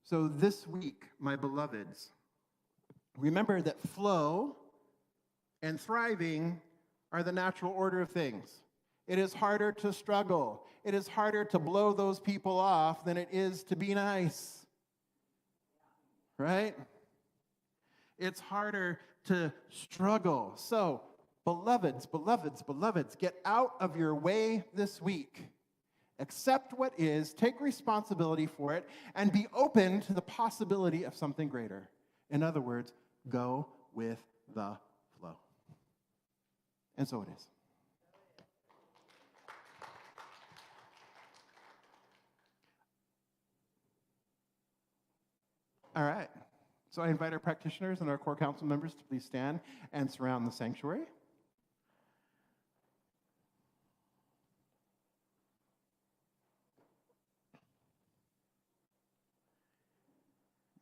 Speaker 1: So this week, my beloveds, remember that flow and thriving are the natural order of things. It is harder to struggle. It is harder to blow those people off than it is to be nice. Right? It's harder to struggle. So, beloveds, get out of your way this week. Accept what is, take responsibility for it, and be open to the possibility of something greater. In other words, go with the flow. And so it is. All right. So I invite our practitioners and our core council members to please stand and surround the sanctuary.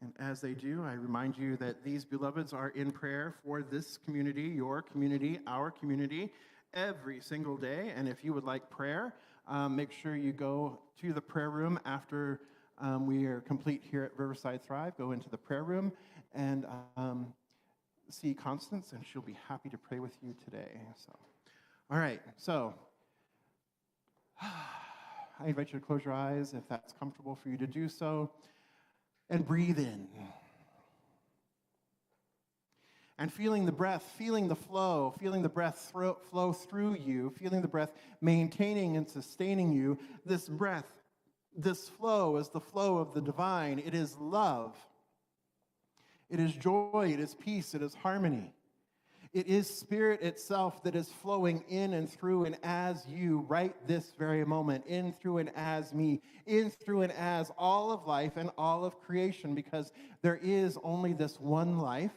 Speaker 1: And as they do, I remind you that these beloveds are in prayer for this community, your community, our community, every single day. And if you would like prayer, make sure you go to the prayer room after we are complete here at Riverside Thrive. Go into the prayer room and see Constance, and she'll be happy to pray with you today. So, all right. So I invite you to close your eyes if that's comfortable for you to do so. And breathe in. And feeling the breath, feeling the flow, feeling the breath flow through you, feeling the breath maintaining and sustaining you. This breath, this flow is the flow of the divine. It is love. It is joy. It is peace. It is harmony. It is spirit itself that is flowing in and through and as you right this very moment, in, through, and as me, in, through, and as all of life and all of creation, because there is only this one life,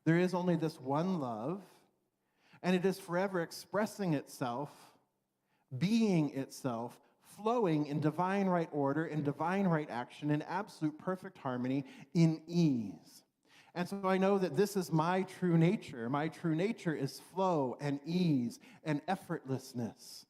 Speaker 1: there is only this one love, and it is forever expressing itself, being itself, flowing in divine right order, in divine right action, in absolute perfect harmony, in ease. And so I know that this is my true nature. My true nature is flow and ease and effortlessness.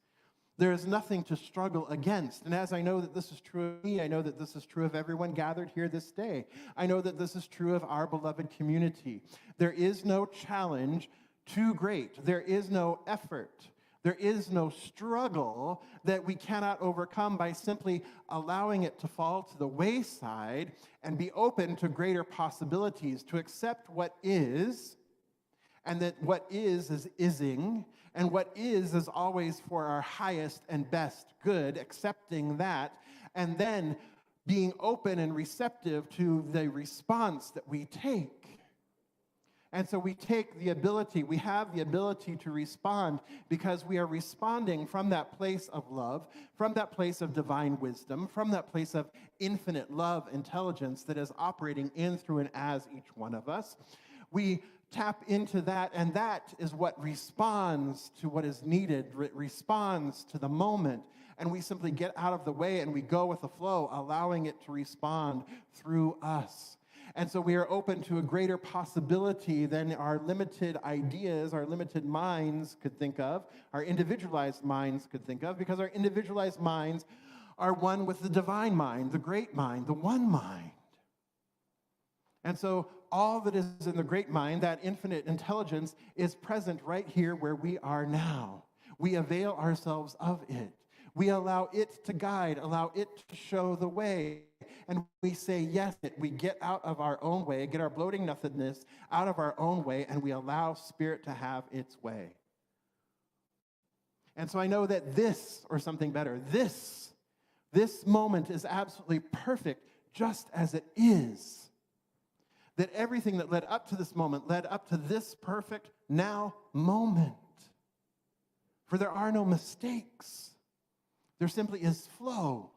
Speaker 1: There is nothing to struggle against. And as I know that this is true of me, I know that this is true of everyone gathered here this day. I know that this is true of our beloved community. There is no challenge too great. There is no effort. There is no struggle that we cannot overcome by simply allowing it to fall to the wayside and be open to greater possibilities, to accept what is, and that what is ising, and what is always for our highest and best good, accepting that, and then being open and receptive to the response that we take. And so we take the ability, we have the ability to respond because we are responding from that place of love, from that place of divine wisdom, from that place of infinite love, intelligence that is operating in, through, and as each one of us. We tap into that, and that is what responds to what is needed, responds to the moment. And we simply get out of the way and we go with the flow, allowing it to respond through us. And so we are open to a greater possibility than our limited ideas, our limited minds could think of, our individualized minds could think of, because our individualized minds are one with the divine mind, the great mind, the one mind. And so all that is in the great mind, that infinite intelligence, is present right here where we are now. We avail ourselves of it. We allow it to guide, allow it to show the way. And we say yes, we get out of our own way, get our bloating nothingness out of our own way, and we allow Spirit to have its way. And so I know that this, or something better, this moment is absolutely perfect just as it is. That everything that led up to this moment led up to this perfect now moment. For there are no mistakes. There simply is flow.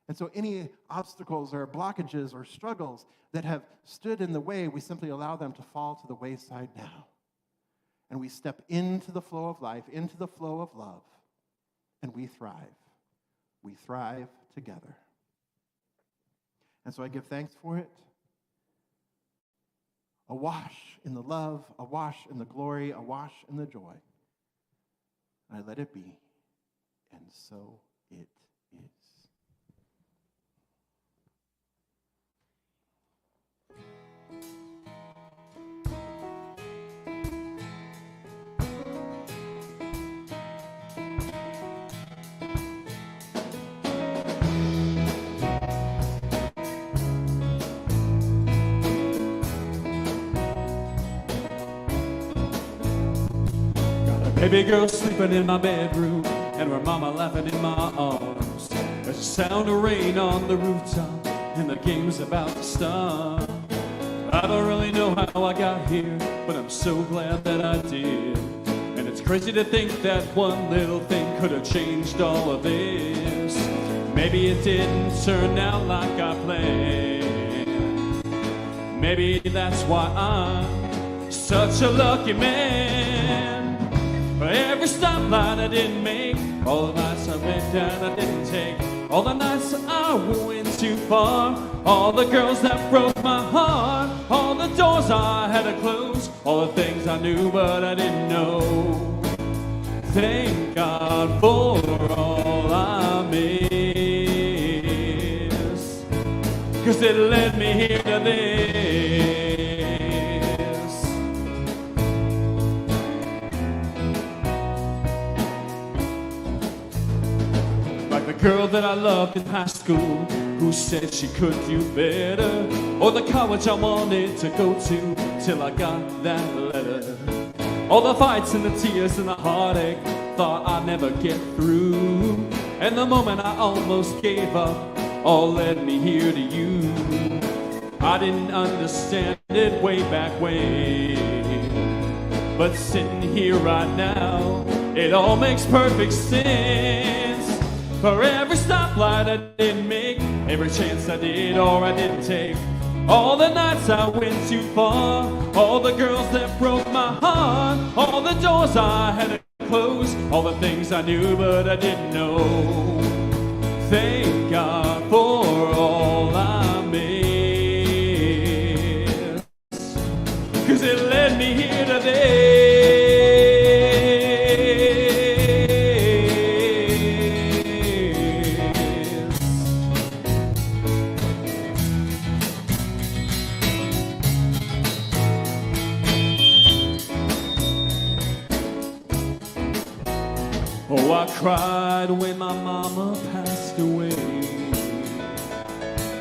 Speaker 1: And so any obstacles or blockages or struggles that have stood in the way, we simply allow them to fall to the wayside now. And we step into the flow of life, into the flow of love, and we thrive. We thrive together. And so I give thanks for it. Awash in the love, awash in the glory, awash in the joy. I let it be, and so it is.
Speaker 3: Baby girl sleeping in my bedroom, and her mama laughing in my arms. There's the sound of rain on the rooftop, and the game's about to start. I don't really know how I got here, but I'm so glad that I did. And it's crazy to think that one little thing could have changed all of this. Maybe it didn't turn out like I planned. Maybe that's why I'm such a lucky man. For every stoplight I didn't make, all the nights I went down I didn't take, all the nights I went too far, all the girls that broke my heart, all the doors I had to close, all the things I knew but I didn't know. Thank God for all I miss, 'cause it led me here to this. The girl that I loved in high school, who said she could do better, or the college I wanted to go to, till I got that letter. All the fights and the tears and the heartache, thought I'd never get through, and the moment I almost gave up, all led me here to you. I didn't understand it way back when, but sitting here right now, it all makes perfect sense. For every stoplight I didn't make, every chance I did or I didn't take, all the nights I went too far, all the girls that broke my heart, all the doors I had to close, all the things I knew but I didn't know. Thank God for all I missed, 'cause it led me here to this. Oh, I cried when my mama passed away,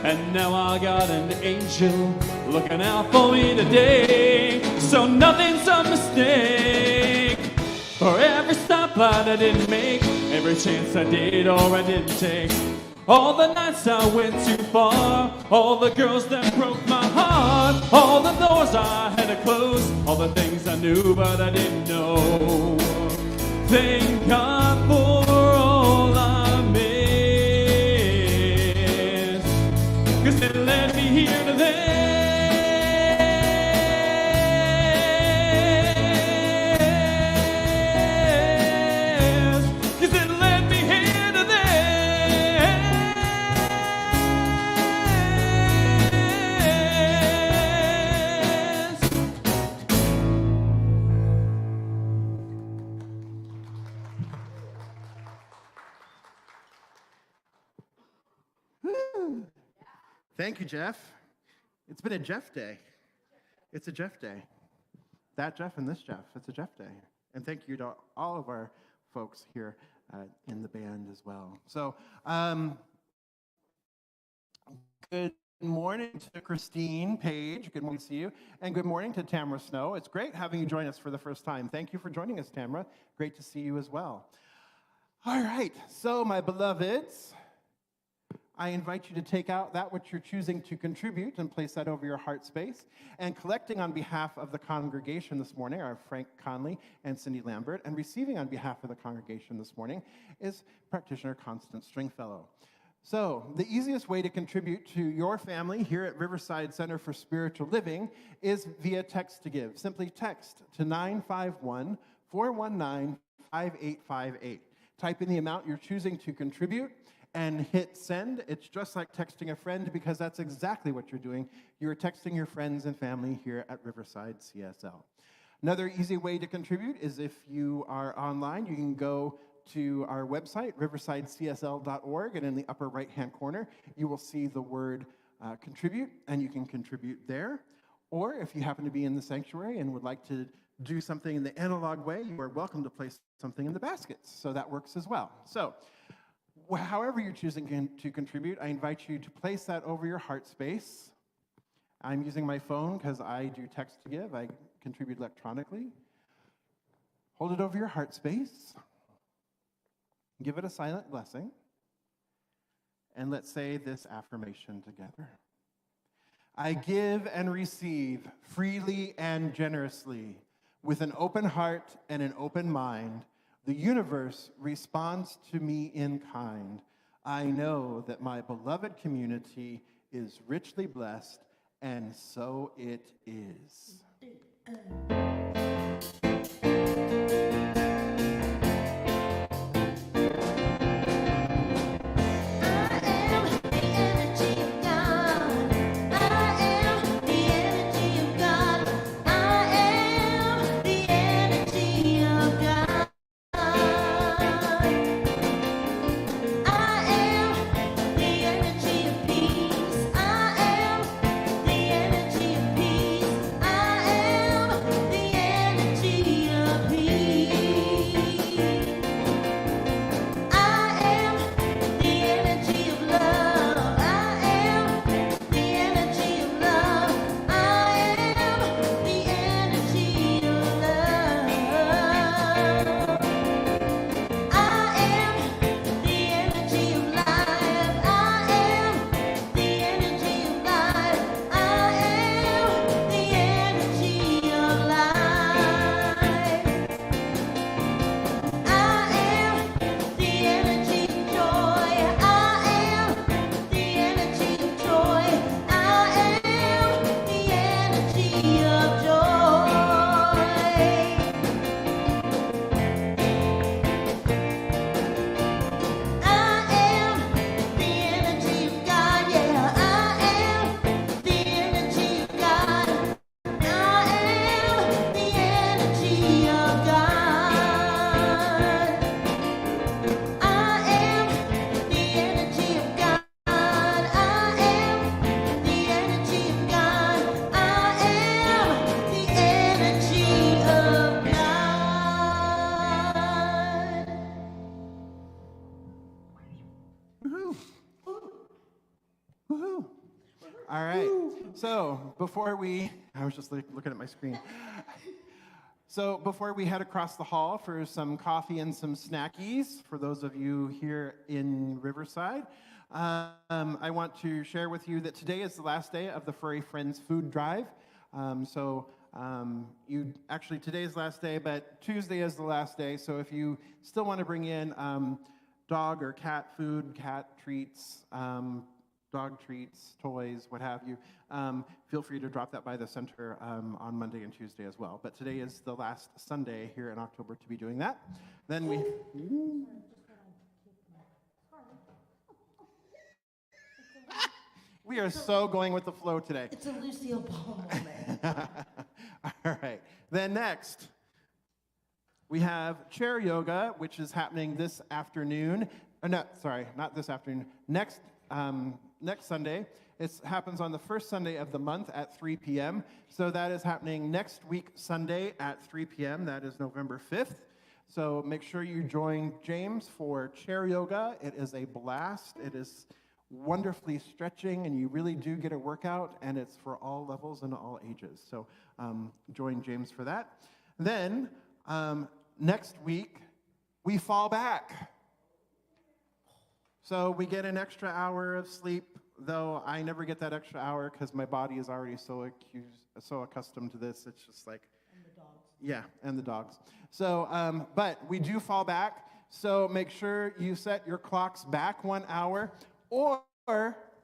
Speaker 3: and now I got an angel looking out for me today. So nothing's a mistake. For every stoplight I didn't make, every chance I did or I didn't take, all the nights I went too far, all the girls that broke my heart, all the doors I had to close, all the things I knew but I didn't know. Thank God for all I missed, 'cause it led me here to this. 'Cause it led me here to this.
Speaker 1: Thank you, Jeff. It's been a Jeff day. It's a Jeff day. That Jeff and this Jeff. It's a Jeff day. And thank you to all of our folks here in the band as well. So, good morning to Christine Page. Good morning to see you. And good morning to Tamara Snow. It's great having you join us for the first time. Thank you for joining us, Tamara. Great to see you as well. All right. So, my beloveds, I invite you to take out that which you're choosing to contribute and place that over your heart space. And collecting on behalf of the congregation this morning are Frank Conley and Cindy Lambert. And receiving on behalf of the congregation this morning is practitioner Constance Stringfellow. So the easiest way to contribute to your family here at Riverside Center for Spiritual Living is via text to give. Simply text to 951-419-5858. type in the amount you're choosing to contribute, and hit send. It's just like texting a friend because that's exactly what you're doing. You're texting your friends and family here at Riverside CSL. Another easy way to contribute is if you are online, you can go to our website, riversidecsl.org, and in the upper right-hand corner, you will see the word contribute, and you can contribute there. Or if you happen to be in the sanctuary and would like to do something in the analog way, you are welcome to place something in the baskets. So that works as well. So however you're choosing to contribute, I invite you to place that over your heart space. I'm using my phone because I do text to give. I contribute electronically. Hold it over your heart space. Give it a silent blessing. And let's say this affirmation together. I give and receive freely and generously. With an open heart and an open mind, the universe responds to me in kind. I know that my beloved community is richly blessed, and so it is. Woohoo. All right. So before I was just looking at my screen. So before we head across the hall for some coffee and some snackies, for those of you here in Riverside, I want to share with you that today is the last day of the Furry Friends Food Drive. Today is the last day, but Tuesday is the last day. So if you still want to bring in dog or cat food, cat treats, dog treats, toys, what have you, feel free to drop that by the center on Monday and Tuesday as well. But today is the last Sunday here in October to be doing that. Then we are so going with the flow today.
Speaker 2: It's a Lucille Ball moment.
Speaker 1: All right. Then next, we have chair yoga, which is happening this afternoon. Not this afternoon. Next Sunday. It happens on the first Sunday of the month at 3 p.m. So that is happening next week, Sunday at 3 p.m. That is November 5th. So make sure you join James for chair yoga. It is a blast. It is wonderfully stretching, and you really do get a workout, and it's for all levels and all ages. So join James for that. Then next week, we fall back. So we get an extra hour of sleep, though I never get that extra hour because my body is already so accustomed to this. It's just like... And the dogs. Yeah, and the dogs. So, but we do fall back, so make sure you set your clocks back 1 hour, or,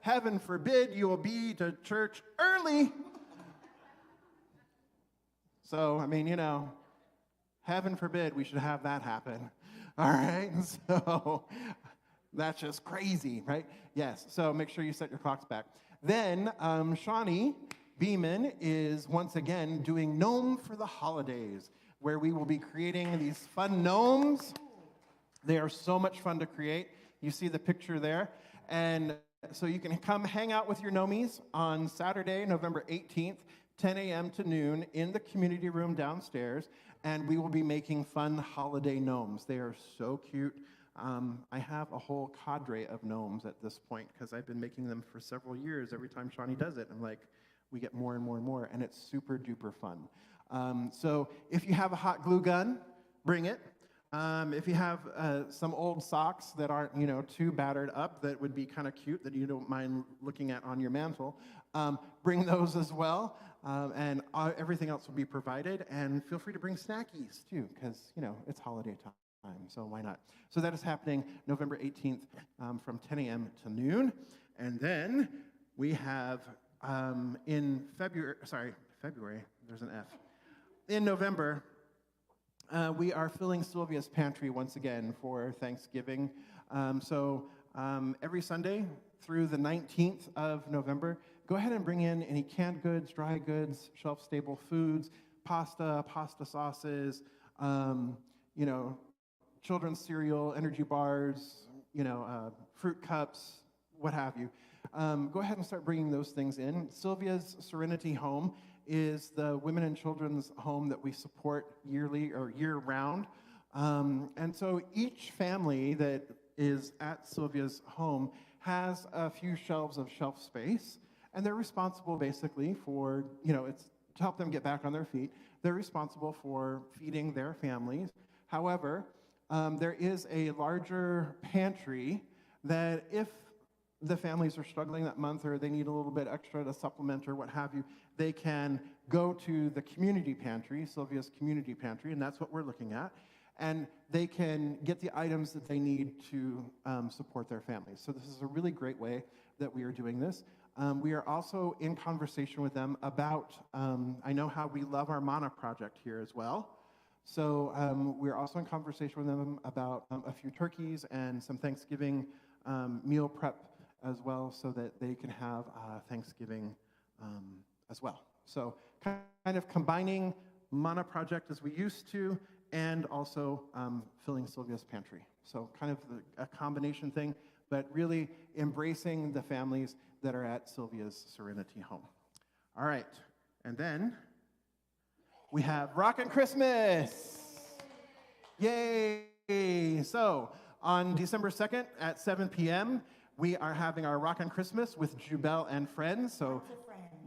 Speaker 1: heaven forbid, you will be to church early. So, heaven forbid we should have that happen. All right, so that's just crazy, right? Yes, so make sure you set your clocks back. Then Shawnee Beeman is once again doing Gnome for the Holidays, where we will be creating these fun gnomes. They are so much fun to create. You see the picture there. And so you can come hang out with your gnomies on Saturday, November 18th, 10 a.m. to noon in the community room downstairs. And we will be making fun holiday gnomes. They are so cute. I have a whole cadre of gnomes at this point because I've been making them for several years. Every time Shawnee does it, I'm like, we get more and more and more, and it's super duper fun. So if you have a hot glue gun, bring it. If you have some old socks that aren't, too battered up, that would be kind of cute, that you don't mind looking at on your mantle, bring those as well. And everything else will be provided. And feel free to bring snackies, too, because, it's holiday time. So why not? So that is happening November 18th from 10 a.m. to noon. And then we have in February, there's an F. In November, we are filling Sylvia's pantry once again for Thanksgiving. Every Sunday through the 19th of November, go ahead and bring in any canned goods, dry goods, shelf-stable foods, pasta sauces, children's cereal, energy bars, fruit cups, what have you. Go ahead and start bringing those things in. Sylvia's Serenity Home is the women and children's home that we support yearly or year-round. And so each family that is at Sylvia's home has a few shelves of shelf space, and they're responsible basically for, it's to help them get back on their feet. They're responsible for feeding their families. However, there is a larger pantry that if the families are struggling that month or they need a little bit extra to supplement or what have you, they can go to the community pantry, Sylvia's community pantry, and that's what we're looking at, and they can get the items that they need to support their families. So this is a really great way that we are doing this. We are also in conversation with them about, I know how we love our Mana project here as well. So we're also in conversation with them about a few turkeys and some Thanksgiving meal prep as well, so that they can have Thanksgiving as well. So kind of combining Mana project as we used to, and also filling Sylvia's pantry. So kind of a combination thing, but really embracing the families that are at Sylvia's Serenity Home. All right, and then we have Rockin' Christmas. Yay! So on December 2nd at 7 p.m., we are having our Rockin' Christmas with Jubel and friends. So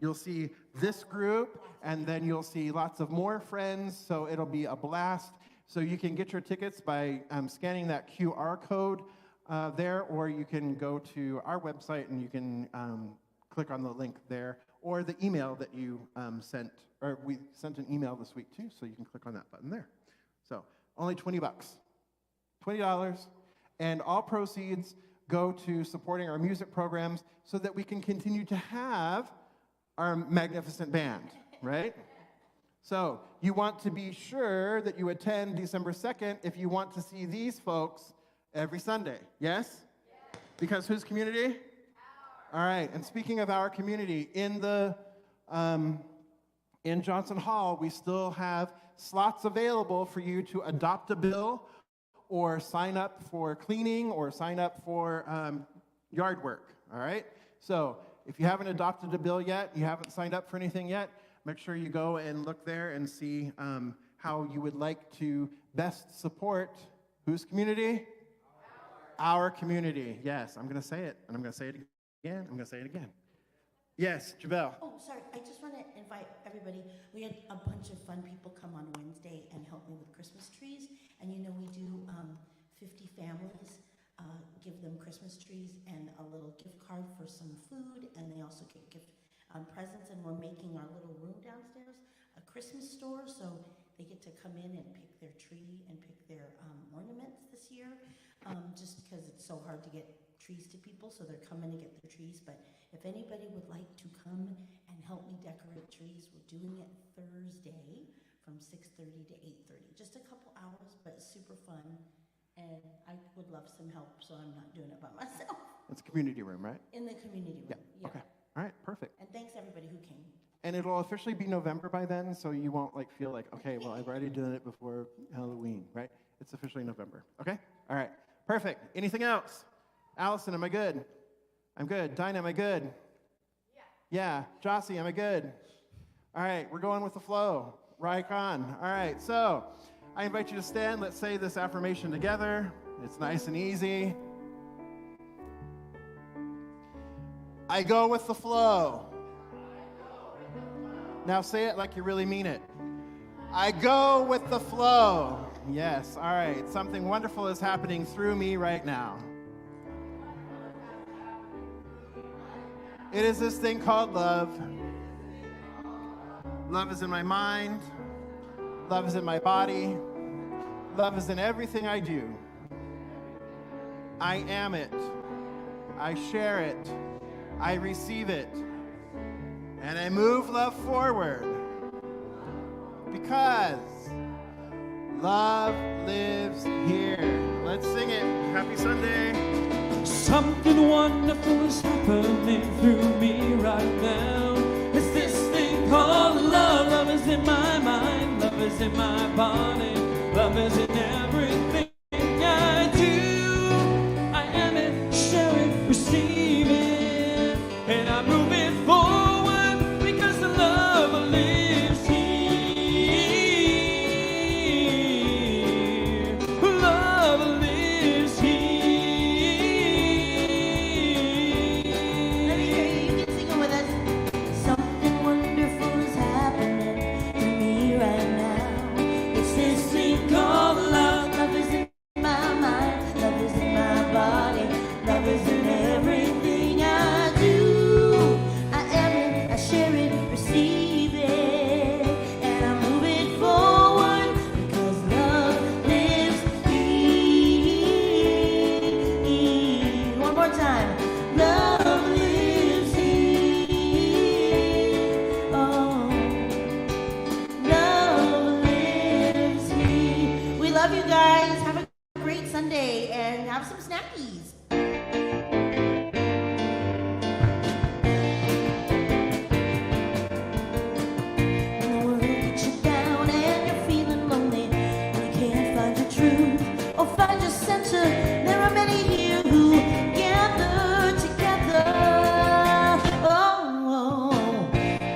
Speaker 1: you'll see this group, and then you'll see lots of more friends. So it'll be a blast. So you can get your tickets by scanning that QR code there, or you can go to our website and you can click on the link there, or the email that you sent, or we sent an email this week too, so you can click on that button there. So only $20, $20, and all proceeds go to supporting our music programs so that we can continue to have our magnificent band, right? So you want to be sure that you attend December 2nd if you want to see these folks every Sunday, yes? Because whose community? All right, and speaking of our community, in Johnson Hall, we still have slots available for you to adopt a bill or sign up for cleaning or sign up for yard work, all right? So if you haven't adopted a bill yet, you haven't signed up for anything yet, make sure you go and look there and see how you would like to best support whose community? Our community, yes. I'm going to say it, and I'm going to say it again. I'm going to say it again. Yes, Jabel.
Speaker 2: Oh, sorry. I just want to invite everybody. We had a bunch of fun people come on Wednesday and help me with Christmas trees. And we do 50 families, give them Christmas trees and a little gift card for some food. And they also get gift presents. And we're making our little room downstairs a Christmas store. So they get to come in and pick their tree and pick their ornaments this year. Just because it's so hard to get trees to people, so they're coming to get their trees. But if anybody would like to come and help me decorate trees, we're doing it Thursday from 6:30 to 8:30. Just a couple hours, but super fun. and I would love some help, so I'm not doing it by myself.
Speaker 1: It's a community room, right?
Speaker 2: In the community room.
Speaker 1: Yeah. Okay. All right. Perfect.
Speaker 2: And thanks everybody who came.
Speaker 1: And it'll officially be November by then, so you won't like feel like, okay, well, I've already done it before Halloween, right? It's officially November. Okay? All right. Perfect. Anything else? Allison, am I good? I'm good. Dinah, am I good? Yeah. Jossie, am I good? All right. We're going with the flow. Right on. All right. So I invite you to stand. Let's say this affirmation together. It's nice and easy. I go with the flow. Now say it like you really mean it. I go with the flow. Yes, all right. Something wonderful is happening through me right now. It is this thing called love. Love is in my mind. Love is in my body. Love is in everything I do. I am it. I share it. I receive it. And I move love forward because love lives here. Let's sing it. Happy Sunday.
Speaker 3: Something wonderful is happening through me right now. It's this thing called love. Love is in my mind. Love is in my body. Love is in everything I do. I am it, share it, receive it. And I move it forward because the love lives here. Love lives here.
Speaker 2: Let me hear you. You can sing it with us. Something wonderful is happening to me right now. It's this thing called love. Love is in my mind. Love is in my body. Love is in everything I do. I am it. I share it. Receive it. And I move it forward because love lives here. One more time. Love lives here. Oh, love lives here. We love you guys. Have a great Sunday and have some snackies. When the world gets you down and you're feeling lonely and you can't find your truth or find your center, there are many here who gather together. Oh,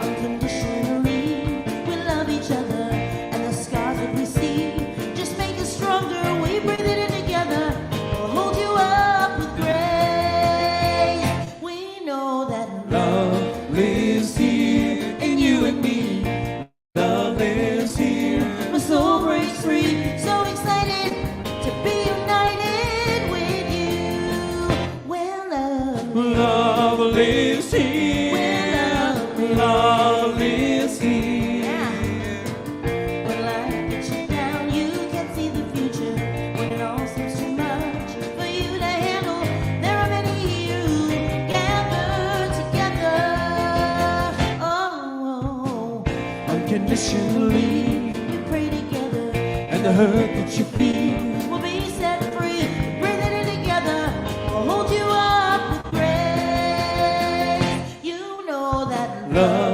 Speaker 2: unconditionally, we love each other, and the scars that we see just make us stronger. We breathe it in together. We'll hold you up with grace. We know that
Speaker 3: Love lives here in you and me. Love lives here.
Speaker 2: my soul breaks free. So excited to be united with you. Well,
Speaker 3: Love lives here. Love lives here.
Speaker 2: Yeah. When life gets you down, you can't see the future. When it all seems too much for you to handle, there are many here who gather together. Oh,
Speaker 3: Unconditionally,
Speaker 2: you pray together.
Speaker 3: and the hurt that you feel.
Speaker 2: We'll be set free. Breathe it in together. We'll hold you up with grace. You know that
Speaker 3: Love